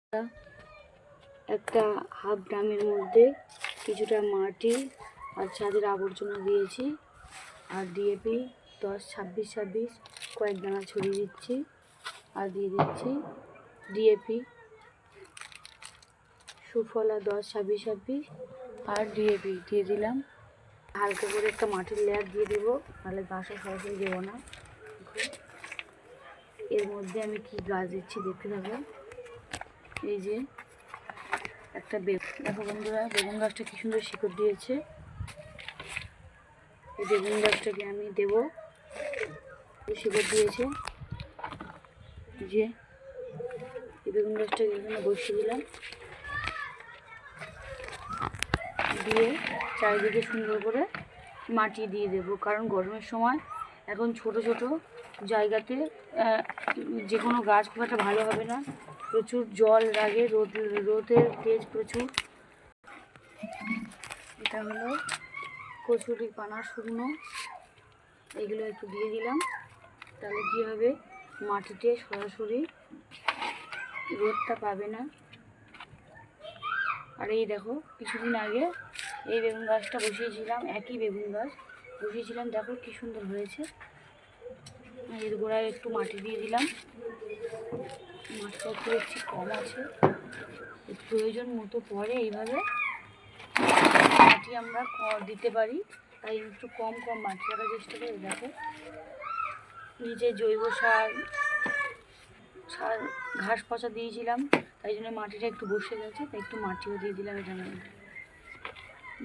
একটা হাফ ড্রামের মধ্যে কিছুটা মাটি আর ছাদের আবর্জনা দিয়েছি, আর ডিএপি 10-26-26 কয়েক দানা ছড়িয়ে দিচ্ছি, আর দিয়ে দিচ্ছি ডিএপি সুফলা 10-26-26 আর ডিএপি দিয়ে দিলাম। হালকা করে একটা মাটির লেয়ার দিয়ে দেবো, তাহলে গাছও সরাসরি দেবো না। এর মধ্যে আমি কি গাছ দিচ্ছি দেখতে থাকো। এই যে একটা দেখো বন্ধুরা, বেগুন গাছটা কি সুন্দর শিকড় দিয়েছে। এই বেগুন গাছটাকে আমি দেব, শিকড় দিয়েছে যে এই বেগুন গাছটাকে এখানে বসিয়ে দিলাম, দিয়ে চারিদিকে সুন্দর করে মাটি দিয়ে দেব। কারণ গরমের সময় এখন ছোট ছোট জায়গাতে যে কোনো গাছ খুব একটা ভালো হবে না, প্রচুর জল লাগে, রোদের তেজ প্রচুর। এটা হলো কচুরি পানা শুকনো, এগুলো একটু দিয়ে দিলাম, তাহলে কী হবে মাটিতে সরাসরি রোদটা পাবে না। আর এই দেখো কিছুদিন আগে এই বেগুন গাছটা বসিয়েছিলাম, একই বেগুন গাছ বসিয়েছিলাম, দেখো কি সুন্দর হয়েছে। এর গোড়ায় একটু মাটি দিয়ে দিলাম, মাটিটা একটু দেখছি কম আছে, প্রয়োজন মতো পরে এইভাবে মাটি আমরা দিতে পারি, তাই একটু কম কম মাটি রাখার চেষ্টা করি। দেখো নিচে জৈব সার ঘাস পচা দিয়েছিলাম, তাই জন্য মাটিটা একটু বসে গেছে, তাই একটু মাটিও দিয়ে দিলাম এটার মধ্যে।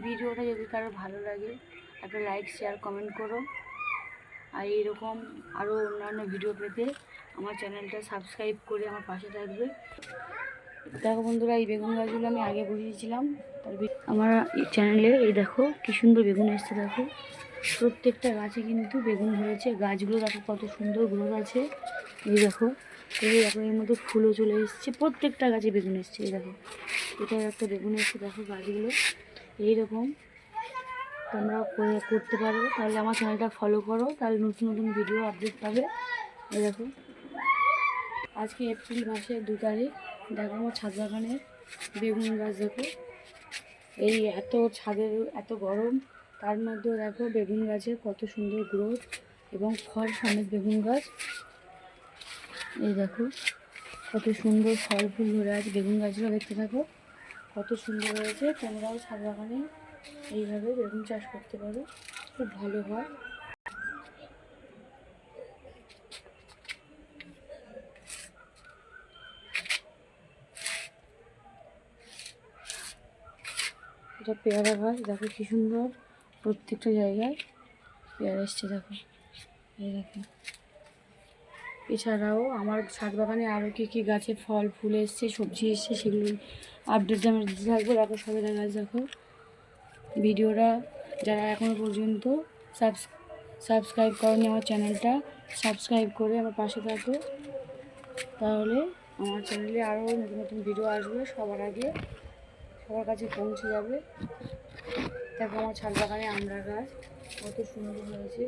ভিডিওটা যদি কারো ভালো লাগে একটা লাইক শেয়ার কমেন্ট করো, আর এইরকম আরও অন্যান্য ভিডিও পেতে আমার চ্যানেলটা সাবস্ক্রাইব করে আমার পাশে থাকবে। দেখো বন্ধুরা, এই বেগুন গাছগুলো আমি আগে বসিয়েছিলাম, আমার চ্যানেলে এই দেখো কি সুন্দর বেগুন এসছে। দেখো প্রত্যেকটা গাছে কিন্তু বেগুন ধরেছে, গাছগুলো দেখো কত সুন্দর গ্রোথ আছে। এই দেখো এর মধ্যে ফুলও চলে এসছে, প্রত্যেকটা গাছে বেগুন এসছে। এই দেখো এটাও একটা বেগুন এসছে, দেখো গাছগুলো এইরকম তোমরাও করতে পারো। তাহলে আমার চ্যানেলটা ফলো করো, তাহলে নতুন নতুন ভিডিও আপডেট পাবে। এই দেখো আজকে এপ্রিল মাসের 2 তারিখ, দেখো আমার ছাদ বাগানের বেগুন গাছ। দেখো এই ছাদের এত গরম, তার মধ্যেও দেখো বেগুন গাছের কত সুন্দর গ্রোথ এবং ফল সমেত বেগুন গাছ। এই দেখো কত সুন্দর ফল ফুল ধরে আছে বেগুন গাছগুলো, দেখতে থাকো কত সুন্দর হয়েছে। তোমরাও ছাদ বাগানে এইভাবে বেগুন চাষ করতে পারো, খুব ভালো হয়। এটা পেয়ারা গাছ, দেখো কি সুন্দর প্রত্যেকটা জায়গায় পেয়ারা এসছে। দেখো এই দেখো, এছাড়াও আমার ছাদ বাগানে আরও কী কী গাছে ফল ফুল এসছে, সবজি এসছে, সেগুলো আপডেট আমি দিতে থাকবো। দেখো সবেদা গাছ, দেখো ভিডিওটা যারা এখনও পর্যন্ত সাবস্ক্রাইব করেনি আমার চ্যানেলটা সাবস্ক্রাইব করে আমার পাশে থাকো, তাহলে আমার চ্যানেলে আরও নতুন নতুন ভিডিও আসবে, সবার আগে সবার কাছে পৌঁছে যাবে। দেখো আমার ছাদ বাগানে আমড়া গাছ কত সুন্দর হয়েছে।